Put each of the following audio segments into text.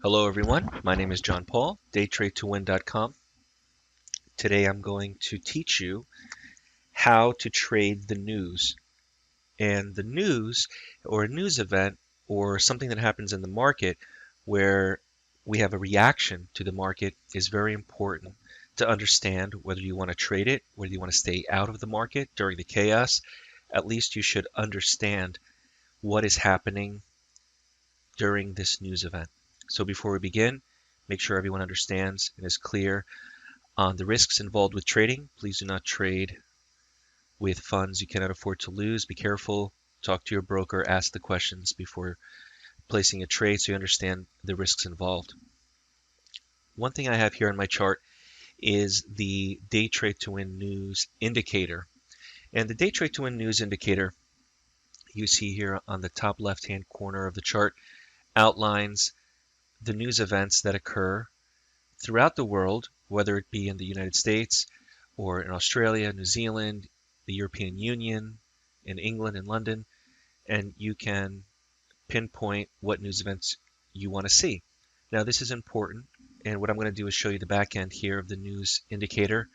Hello everyone, my name is John Paul, DayTradeToWin.com. Today I'm going to teach you how to trade the news. And the news, or a news event, or something that happens in the market where we have a reaction to the market is very important to understand whether you want to trade it, whether you want to stay out of the market during the chaos. At least you should understand what is happening during this news event. So before we begin, make sure everyone understands and is clear on the risks involved with trading. Please do not trade with funds you cannot afford to lose. Be careful. Talk to your broker. Ask the questions before placing a trade so you understand the risks involved. One thing I have here on my chart is the Day Trade to Win news indicator. And the Day Trade to Win news indicator you see here on the top left-hand corner of the chart outlines the news events that occur throughout the world, whether it be in the United States or in Australia, New Zealand, the European Union, in England and London, and you can pinpoint what news events you want to see. Now this is important, and what I'm going to do is show you the back end here of the news indicator.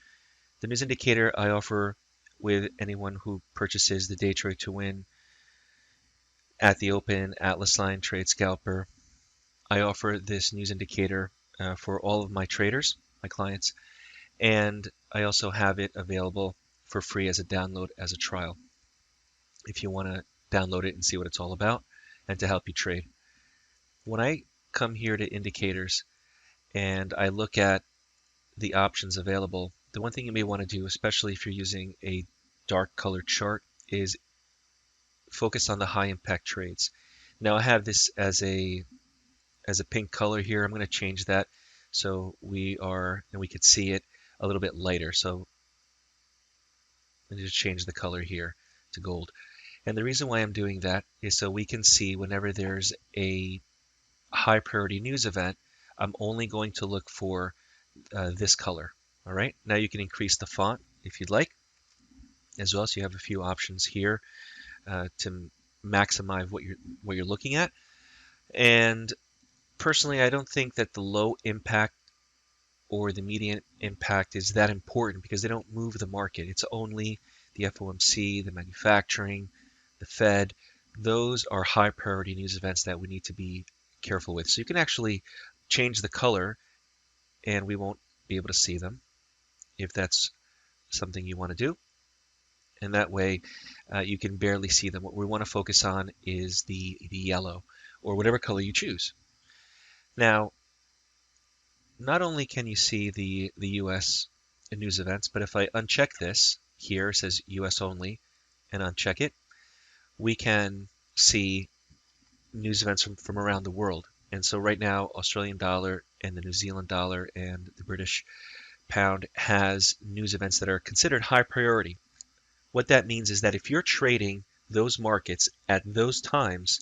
The news indicator I offer with anyone who purchases the Day Trade to Win at the Open, Atlas Line, Trade Scalper. I offer this news indicator for all of my traders, my clients, and I also have it available for free as a download as a trial if you want to download it and see what it's all about and to help you trade. When I come here to indicators and I look at the options available, the one thing you may want to do, especially if you're using a dark colored chart, is focus on the high impact trades. Now I have this as a pink color here. I'm going to change that so we could see it a little bit lighter. So let me just change the color here to gold. And the reason why I'm doing that is so we can see whenever there's a high priority news event, I'm only going to look for this color. All right. Now you can increase the font if you'd like as well. So you have a few options here to maximize what you're looking at. And personally, I don't think that the low impact or the median impact is that important because they don't move the market. It's only the FOMC, the manufacturing, the Fed. Those are high priority news events that we need to be careful with. So you can actually change the color and we won't be able to see them if that's something you want to do. And that way you can barely see them. What we want to focus on is the yellow or whatever color you choose. Now, not only can you see the U.S. news events, but if I uncheck this here, it says U.S. only, and uncheck it, we can see news events from around the world. And so right now, Australian dollar and the New Zealand dollar and the British pound has news events that are considered high priority. What that means is that if you're trading those markets at those times,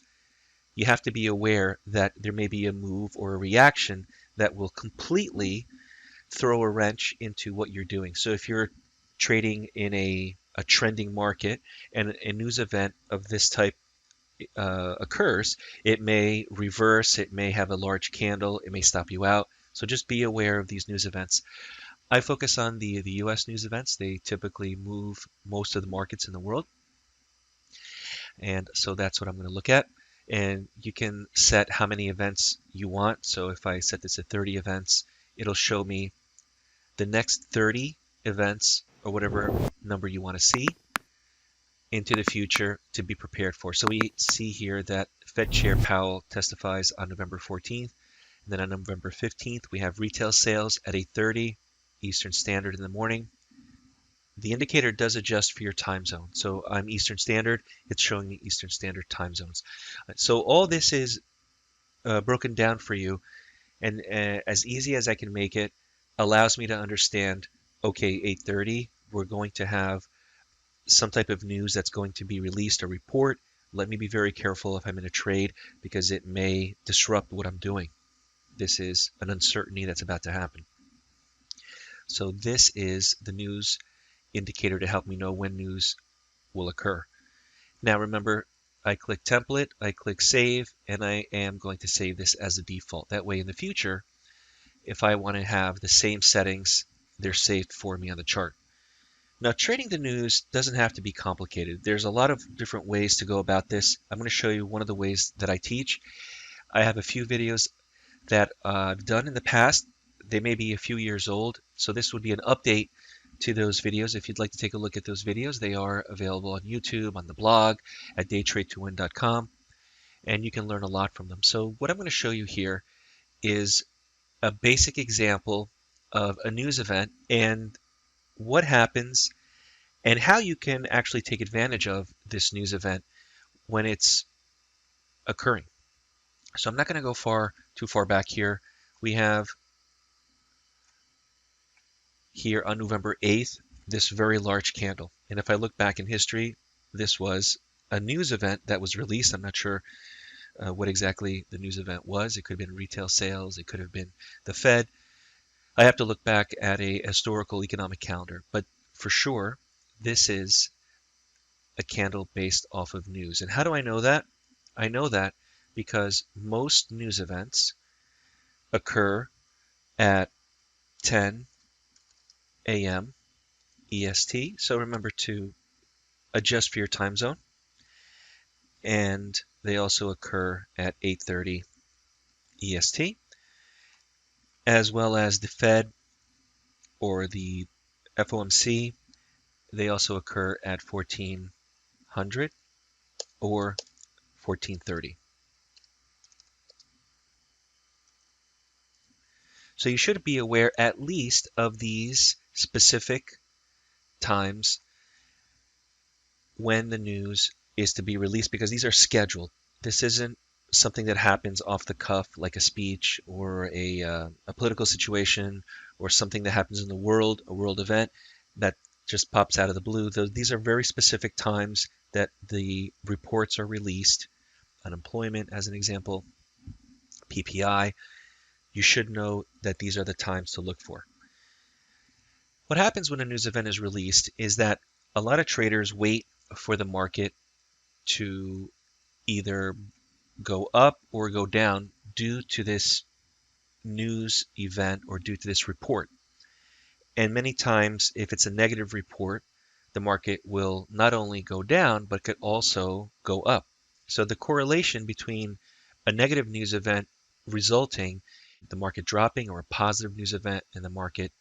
you have to be aware that there may be a move or a reaction that will completely throw a wrench into what you're doing. So if you're trading in a trending market and a news event of this type occurs, it may reverse, it may have a large candle, it may stop you out. So just be aware of these news events. I focus on the US news events. They typically move most of the markets in the world. And so that's what I'm going to look at. And you can set how many events you want. So if I set this at 30 events, it'll show me the next 30 events or whatever number you want to see into the future to be prepared for. So we see here that Fed Chair Powell testifies on November 14th. And then on November 15th, we have retail sales at 8:30 Eastern Standard in the morning. The indicator does adjust for your time zone. So I'm Eastern Standard. It's showing me Eastern Standard time zones. So all this is broken down for you. And as easy as I can make it, allows me to understand, okay, 8:30, we're going to have some type of news that's going to be released, a report. Let me be very careful if I'm in a trade because it may disrupt what I'm doing. This is an uncertainty that's about to happen. So this is the news indicator to help me know when news will occur. Now remember, I click template, I click save, and I am going to save this as a default. That way in the future, if I want to have the same settings, they're saved for me on the chart. Now, trading the news doesn't have to be complicated. There's a lot of different ways to go about this. I'm going to show you one of the ways that I teach. I have a few videos that I've done in the past. They may be a few years old, so this would be an update to those videos. If you'd like to take a look at those videos, they are available on YouTube, on the blog, at daytradetowin.com, and you can learn a lot from them. So what I'm going to show you here is a basic example of a news event and what happens and how you can actually take advantage of this news event when it's occurring. So I'm not going to go too far back here. We have here on November 8th this very large candle. And if I look back in history, this was a news event that was released. I'm not sure what exactly the news event was. It could have been retail sales. It could have been the Fed. I have to look back at a historical economic calendar. But for sure, this is a candle based off of news. And how do I know that? I know that because most news events occur at 10 a.m. EST. So remember to adjust for your time zone. And they also occur at 8:30 EST, as well as the Fed or the FOMC. They also occur at 1400 or 1430. So you should be aware at least of these specific times when the news is to be released, because these are scheduled. This isn't something that happens off the cuff like a speech or a political situation or something that happens in the world, a world event that just pops out of the blue. These are very specific times that the reports are released. Unemployment, as an example, PPI. You should know that these are the times to look for. What happens when a news event is released is that a lot of traders wait for the market to either go up or go down due to this news event or due to this report. And many times, if it's a negative report, the market will not only go down, but could also go up. So the correlation between a negative news event resulting the market dropping or a positive news event and the market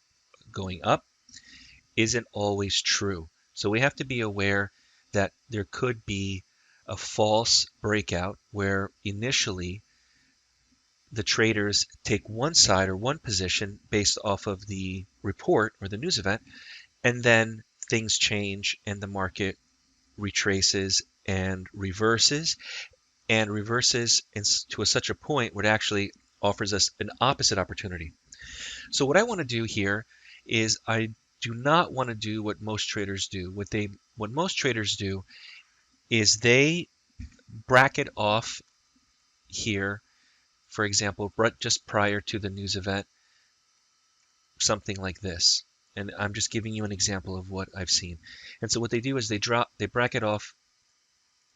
going up isn't always true. So we have to be aware that there could be a false breakout where initially the traders take one side or one position based off of the report or the news event, and then things change and the market retraces and reverses to such a point where it actually offers us an opposite opportunity. So what I want to do here is I do not want to do what most traders do. What most traders do is they bracket off here, for example, just prior to the news event, something like this. And I'm just giving you an example of what I've seen. And so what they do is they bracket off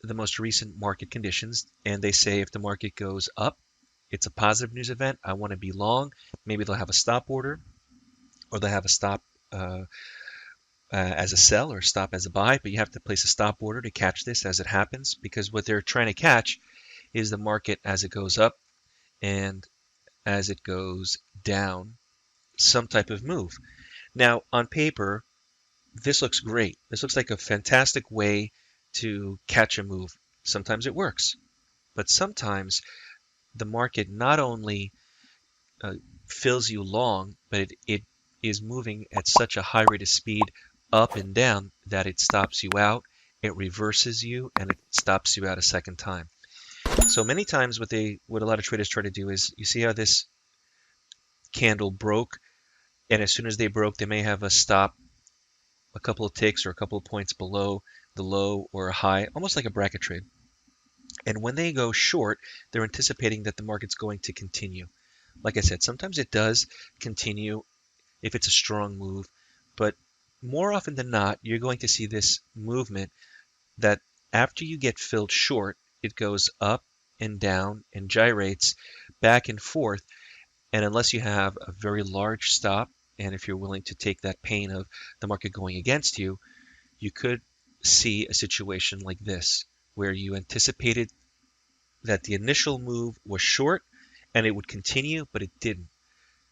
the most recent market conditions, and they say if the market goes up, it's a positive news event, I want to be long. Maybe they'll have a stop order, or they'll have a stop as a sell or stop as a buy, but you have to place a stop order to catch this as it happens, because what they're trying to catch is the market as it goes up and as it goes down, some type of move. Now, on paper, this looks great. This looks like a fantastic way to catch a move. Sometimes it works, but sometimes the market not only fills you long, but it is moving at such a high rate of speed up and down that it stops you out, it reverses you, and it stops you out a second time. So many times what a lot of traders try to do is, you see how this candle broke, and as soon as they broke, they may have a stop a couple of ticks or a couple of points below the low or a high, almost like a bracket trade. And when they go short, they're anticipating that the market's going to continue. Like I said, sometimes it does continue if it's a strong move, but more often than not, you're going to see this movement that after you get filled short, it goes up and down and gyrates back and forth. And unless you have a very large stop, and if you're willing to take that pain of the market going against you, you could see a situation like this, where you anticipated that the initial move was short and it would continue, but it didn't.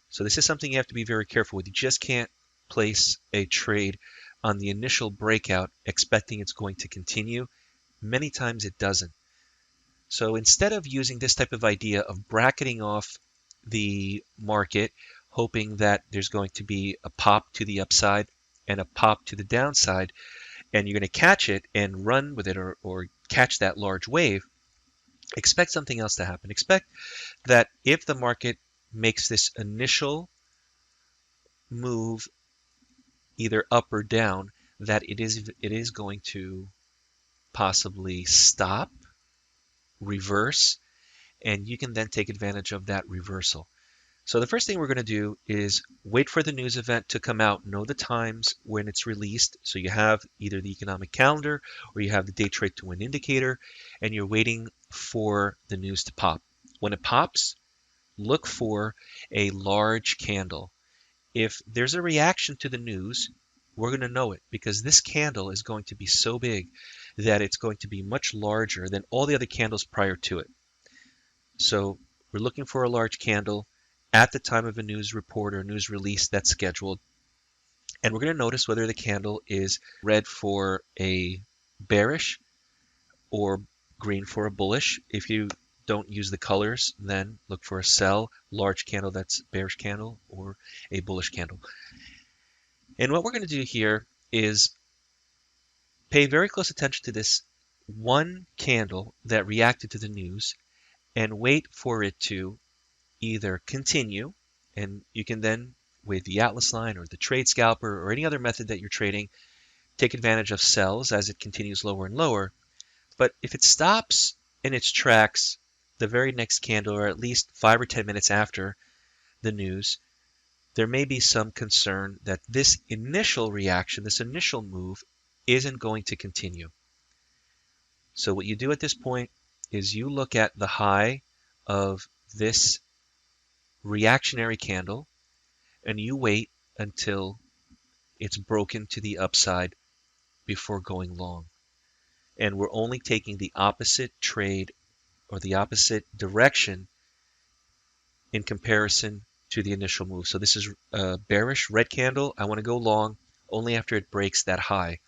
So this is something you have to be very careful with. You just can't place a trade on the initial breakout expecting it's going to continue. Many times it doesn't. So instead of using this type of idea of bracketing off the market, hoping that there's going to be a pop to the upside and a pop to the downside, and you're going to catch it and run with it, or catch that large wave, expect something else to happen. Expect that if the market makes this initial move either up or down, that it is going to possibly stop, reverse, and you can then take advantage of that reversal. So the first thing we're going to do is wait for the news event to come out, know the times when it's released. So you have either the economic calendar or you have the day trade to win indicator, and you're waiting for the news to pop. When it pops, look for a large candle. If there's a reaction to the news, we're going to know it, because this candle is going to be so big that it's going to be much larger than all the other candles prior to it. So we're looking for a large candle at the time of a news report or news release that's scheduled. And we're going to notice whether the candle is red for a bearish or green for a bullish. If you don't use the colors, then look for a sell, large candle that's bearish candle, or a bullish candle. And what we're going to do here is pay very close attention to this one candle that reacted to the news and wait for it to either continue, and you can then, with the Atlas line or the trade scalper or any other method that you're trading, take advantage of sells as it continues lower and lower. But if it stops in its tracks the very next candle, or at least 5 or 10 minutes after the news, there may be some concern that this initial reaction, this initial move, isn't going to continue. So what you do at this point is you look at the high of this reactionary candle and you wait until it's broken to the upside before going long. And we're only taking the opposite trade or the opposite direction in comparison to the initial move. So this is a bearish red candle. I want to go long only after it breaks that high.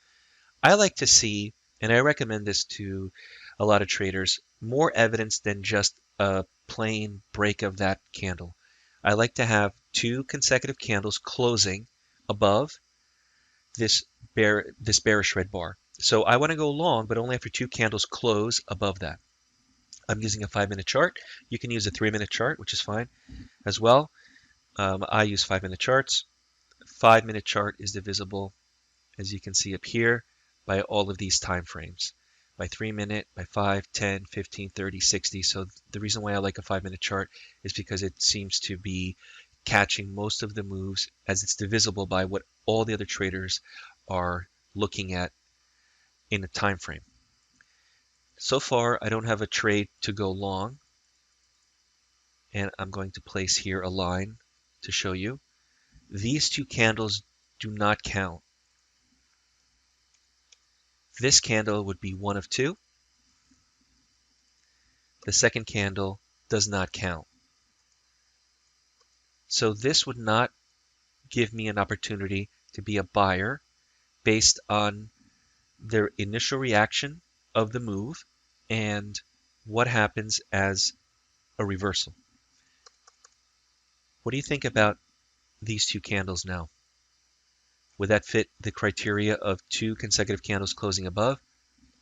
I like to see, and I recommend this to a lot of traders, more evidence than just a plain break of that candle. I like to have 2 consecutive candles closing above this bearish red bar. So I want to go long, but only after 2 candles close above that. I'm using a 5-minute chart. You can use a 3-minute chart, which is fine as well. I use 5-minute charts. 5-minute chart is divisible, as you can see up here, by all of these time frames. By 3-minute, by 5, 10, 15, 30, 60. So the reason why I like a 5-minute chart is because it seems to be catching most of the moves, as it's divisible by what all the other traders are looking at in a time frame. So far, I don't have a trade to go long, and I'm going to place here a line to show you. These 2 candles do not count. This candle would be 1 of 2. The second candle does not count. So this would not give me an opportunity to be a buyer based on their initial reaction of the move and what happens as a reversal. What do you think about these 2 candles now? Would that fit the criteria of 2 consecutive candles closing above?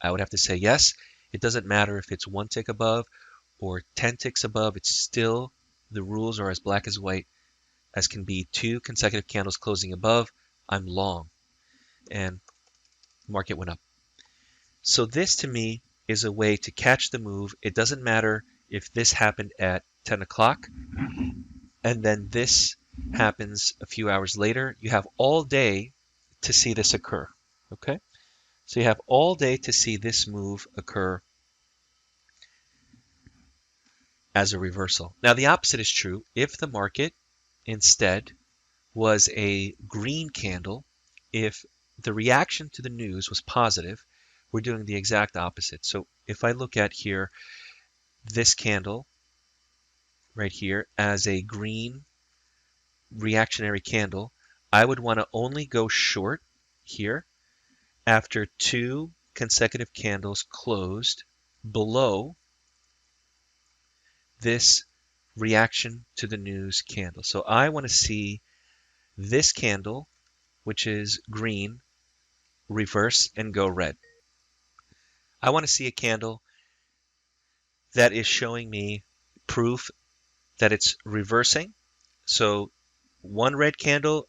I would have to say yes. It doesn't matter if it's 1 tick above or 10 ticks above. It's still, the rules are as black as white as can be. 2 consecutive candles closing above, I'm long, and the market went up. So this to me is a way to catch the move. It doesn't matter if this happened at 10 o'clock and then this happens a few hours later. You have all day to see this occur. Okay? So you have all day to see this move occur. as a reversal. Now the opposite is true. If the market instead was a green candle, if the reaction to the news was positive, we're doing the exact opposite. So if I look at here, this candle right here as a green reactionary candle, I would want to only go short here after 2 consecutive candles closed below this reaction to the news candle. So I want to see this candle, which is green, reverse and go red. I want to see a candle that is showing me proof that it's reversing. So one red candle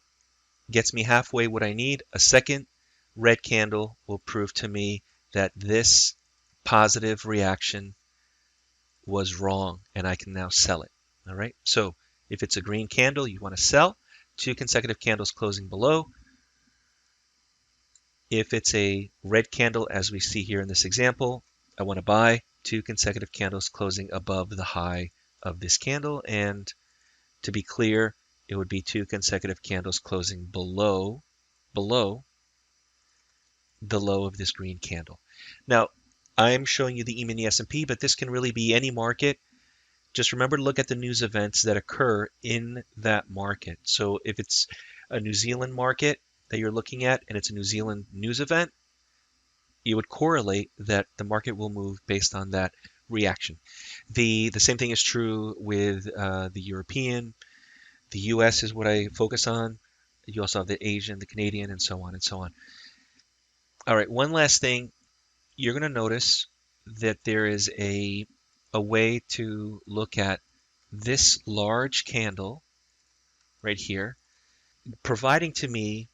gets me halfway what I need. A second red candle will prove to me that this positive reaction was wrong and I can now sell it. All right. So if it's a green candle, you want to sell. 2 consecutive candles closing below. If it's a red candle, as we see here in this example, I want to buy. 2 consecutive candles closing above the high of this candle. And to be clear, it would be 2 consecutive candles closing below the low of this green candle. Now, I'm showing you the E-mini S&P, but this can really be any market. Just remember to look at the news events that occur in that market. So if it's a New Zealand market that you're looking at and it's a New Zealand news event, you would correlate that the market will move based on that reaction. The same thing is true with the European. The US is what I focus on. You also have the Asian, the Canadian, and so on and so on. All right, one last thing. You're going to notice that there is a way to look at this large candle right here, providing to me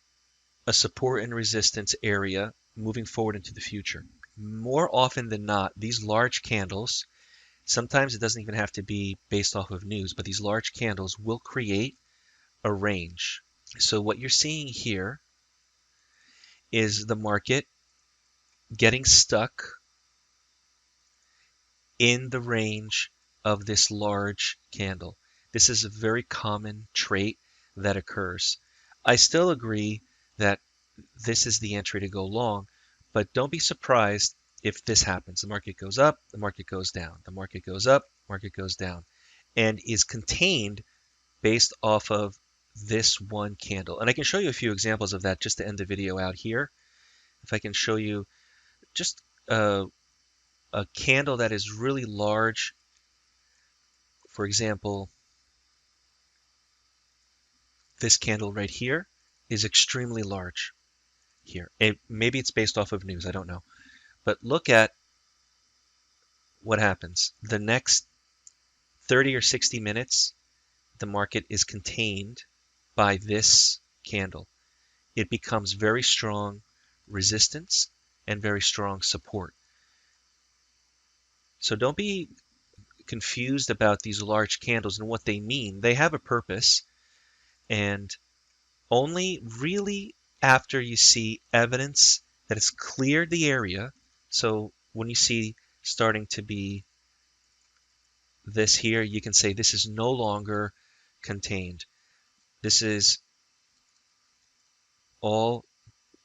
a support and resistance area moving forward into the future. More often than not, these large candles, sometimes it doesn't even have to be based off of news, but these large candles will create a range. So what you're seeing here is the market getting stuck in the range of this large candle. This is a very common trait that occurs. I still agree that this is the entry to go long, but don't be surprised if this happens. The market goes up, the market goes down, the market goes up, market goes down, and is contained based off of this one candle. And I can show you a few examples of that just to end the video out here. If I can show you just a candle that is really large. For example, this candle right here is extremely large here. Maybe it's based off of news, I don't know. But look at what happens. The next 30 or 60 minutes, the market is contained by this candle. It becomes very strong resistance and very strong support. So don't be confused about these large candles and what they mean. They have a purpose, and only really after you see evidence that it's cleared the area. So when you see starting to be this here, you can say this is no longer contained. This is all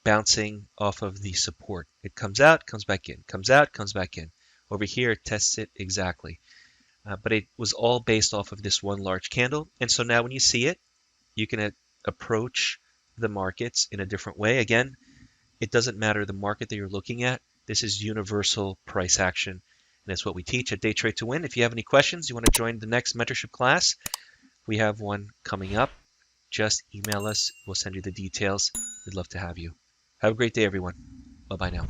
bouncing off of the support. It comes out, comes back in, comes out, comes back in. Over here, it tests it exactly. But it was all based off of this one large candle. And so now when you see it, you can approach the markets in a different way. Again, it doesn't matter the market that you're looking at. This is universal price action. And that's what we teach at Day Trade to Win. If you have any questions, you want to join the next mentorship class, we have one coming up. Just email us. We'll send you the details. We'd love to have you. Have a great day, everyone. Bye-bye now.